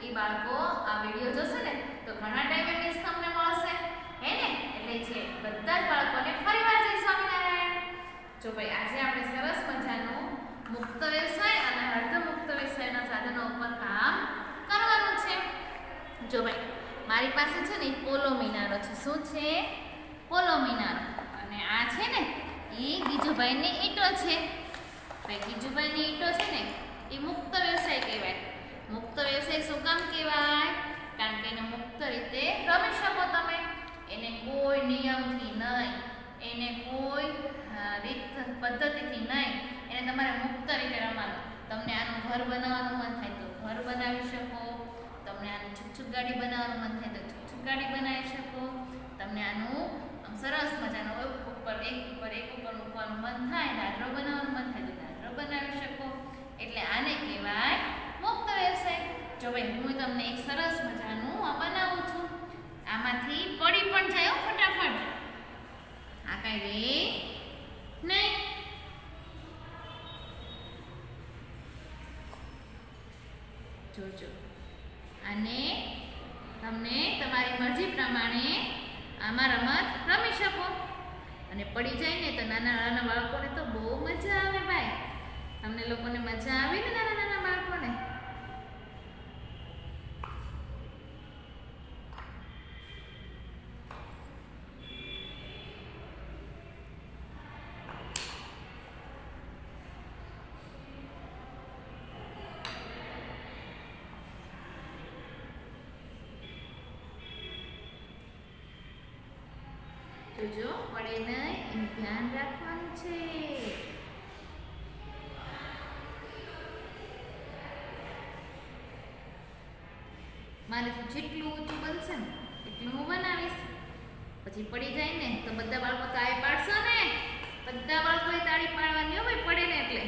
એ બાળકો આ વિડીયો જોશે ને તો ઘણા ટાઈમે મિસ તમને મળશે હે ને, એટલે છે બધા જ બાળકોને ફરીવાર જય સ્વામિનારાયણ. જો ભાઈ આજે આપણે સરસ મજાનું મુક્ત વ્યવસાય અને અર્ધ મુક્ત વ્યવસાયના સાધનો ઉપર કામ કરવાનું છે. જો ભાઈ મારી પાસે છે ને પોલો મિનારો છે. શું છે? પોલો મિનારો. અને આ છે ને એ ગીજુભાઈની ઈંટો છે. ભાઈ ગીજુભાઈની ઈંટો છે ને એ મુક્ત વ્યવસાય કહેવાય. મુક્ત વ્યવસાય શું કામ કહેવાય? કારણ કે એને મુક્ત રીતે રમી શકો તમે. એને કોઈ નિયમથી નહીં, એને કોઈ રીત પદ્ધતિથી નહીં, એને તમારે મુક્ત રીતે રમવાનું. તમને આનું ઘર બનાવવાનું મન થાય તો ઘર બનાવી શકો, તમને આની છુકછુક ગાડી બનાવવાનું મન થાય તો છુકછુક ગાડી બનાવી શકો, તમને આનું સરસ મજાનું એક ઉપર મૂકવાનું મન થાય, દાદરો બનાવવાનું મન થાય તો દાદરો બનાવી શકો. એટલે આને કહેવાય મુક્ત વ્યવસાય. જો ભાઈ હું તમને એક સરસ મજાનું આ બનાવું છું. આમાંથી પડી પણ જાય ફટાફટ. આ કઈ રે નહીં. જોજો અને તમને તમારી મરજી પ્રમાણે આમાં રમત રમી શકો. અને પડી જાય ને તો નાના નાના બાળકોને તો બહુ મજા આવે ભાઈ. તમને લોકોને મજા આવે ને નાના નાના બાળકોને? જોજો પડે નહીં એનું ધ્યાન રાખવાનું છે. મારે જેટલું ઊંચું બનશે ને એટલું હું બનાવીશ. પછી પડી જાય ને તો બધા બાળકો તાળી પાડશો ને. બધા બાળકોએ તાળી પાડવાની હો ભાઈ પડે ને એટલે.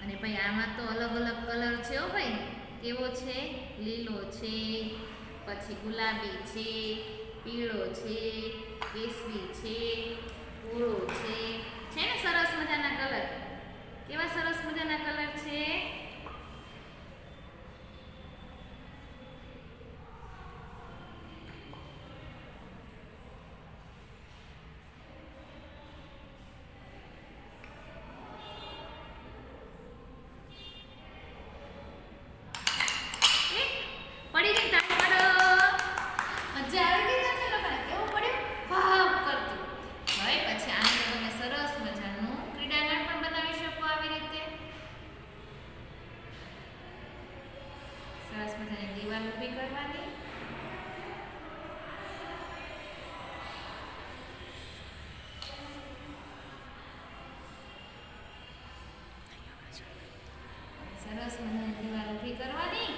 અને ભાઈ આમાં તો અલગ અલગ કલર છે હો ભાઈ. કેવો છે? લીલો છે, પછી ગુલાબી છે, પીળો છે, કેસરી છે, ભૂરો છે. છે ને સરસ મજાના કલર? કેવા સરસ મજાના કલર છે? પડી ગઈ તાળી પાડો. મજા આવી ગઈ તમને લોકોને? કેવું પડ્યું? ભાવ કરતું. હવે પછી આને તમે સરસ મજાનું ક્રીડાંગણ પણ બનાવી શકો આવી રીતે. સરસ મજાની દીવાલ ઊભી કરવાની. સરસ મજાની દીવાલ ઊભી કરવાની.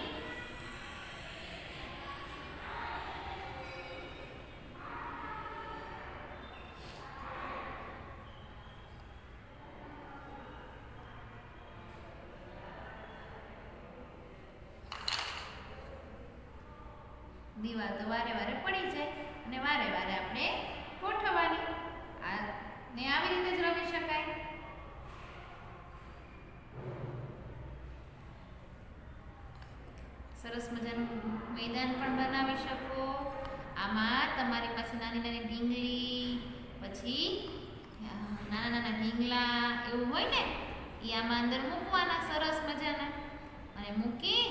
દીવાલ તો વારે વારે પડી જાય અને વારે વારે આપણે ગોઠવવાની. આ ને આવી રીતે જ રમી શકાય. સરસ મજાનું મેદાન પણ બનાવી શકો. આમાં તમારી પાસે નાની નાની ઢીંગલી, પછી નાના નાના ઢીંગલા એવું હોય ને એ આમાં અંદર મૂકવાના સરસ મજાના. અને મૂકી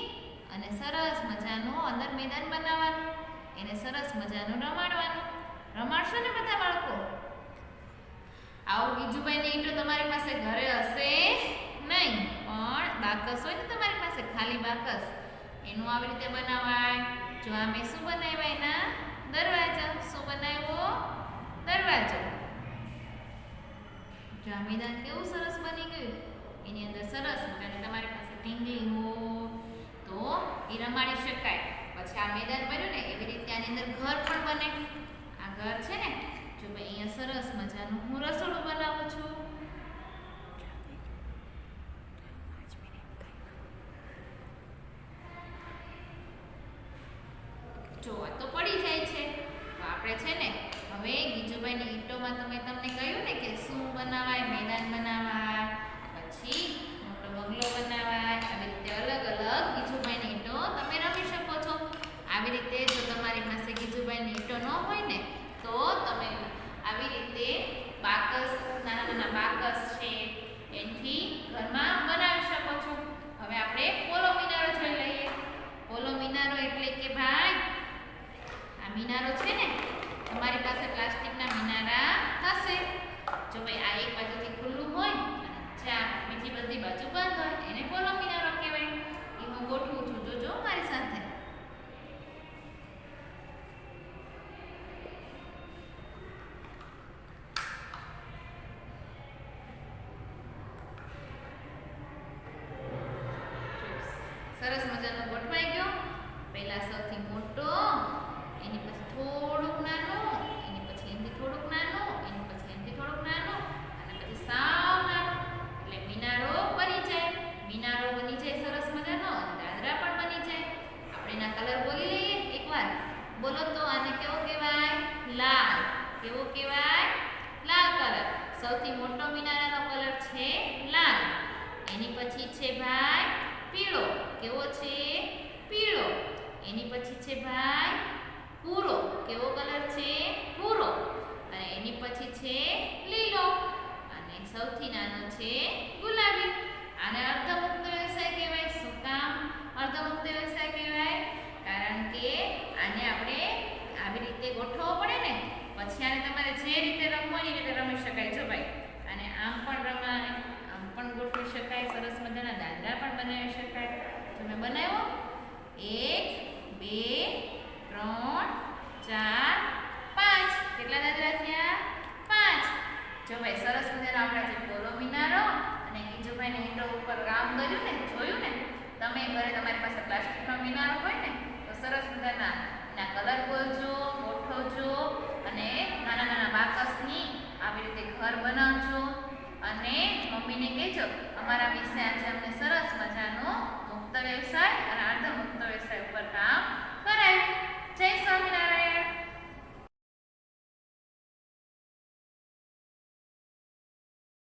અને સરસ મજાનું અંદર મેદાન બનાવવાનું. એને સરસ મજાનું રમાડવાનું. રમાડશો ને બધા બાળકો? આવું ગીજુભાઈની ઈંટો તમારી પાસે ઘરે હશે નહીં, પણ બાકસ હોય ને તમારી પાસે ખાલી બાકસ, એનું આવી રીતે બનાવાય. જો આ મેં શું બનાવ્યા? એના દરવાજા. શું બનાવ્યો? દરવાજો. જો આ મેદાન કેવું સરસ બની ગયું. એની અંદર સરસ મજાની તમારી પાસે ઢીંગલી હોય તો એ રમાડી શકાય. પછી આ મેદાન બન્યું ને એવી રીતે આની અંદર ઘર પણ બને. આ ઘર છે ને, જો ભાઈ અહીંયા સરસ મજાનું હું રસોડું બનાવું છું. જો આ તો પડી જાય છે. તો આપણે છે ને હવે ગીજુભાઈની ઈંટોમાં તમને કહ્યું ને કે શું બનાવાય? મેદાન બનાવાય, પછી મોટો બંગલો બનાવાય. આવી રીતે અલગ અલગ ગીજુભાઈની ઈંટો બધી બાજુ બંધ હોય એને પોલો મિનારો કહેવાય. એ હું ગોઠવું છું, જોજો મારી સાથે. સરસ મજાનો ગોઠવાઈ ગયો. પહેલા સૌથી મોટો, એની પછી થોડુંક નાનું, એની પછી એનાથી થોડુંક નાનું, એની પછી એનાથી થોડુંક નાનું, અને પછી સાવ નાનું. એટલે મિનારો બની જાય. મિનારો બની જાય સરસ મજાનો, અને દાદરા પણ બની જાય. આપણે એના કલર બોલી લઈએ એકવાર. બોલો તો આને કેવો કહેવાય? લાલ. કેવો કહેવાય? લાલ કલર. સૌથી મોટો મિનારાનો કલર છે લાલ. એની પછી છે ભાઈ પીળો. કેવો છે? પીળો. એની પછી છે ભાઈ ભૂરો. કેવો કલર છે? ભૂરો. અને એની પછી છે લીલો. અને સૌથી નાનો છે ગુલાબી. આને અર્ધ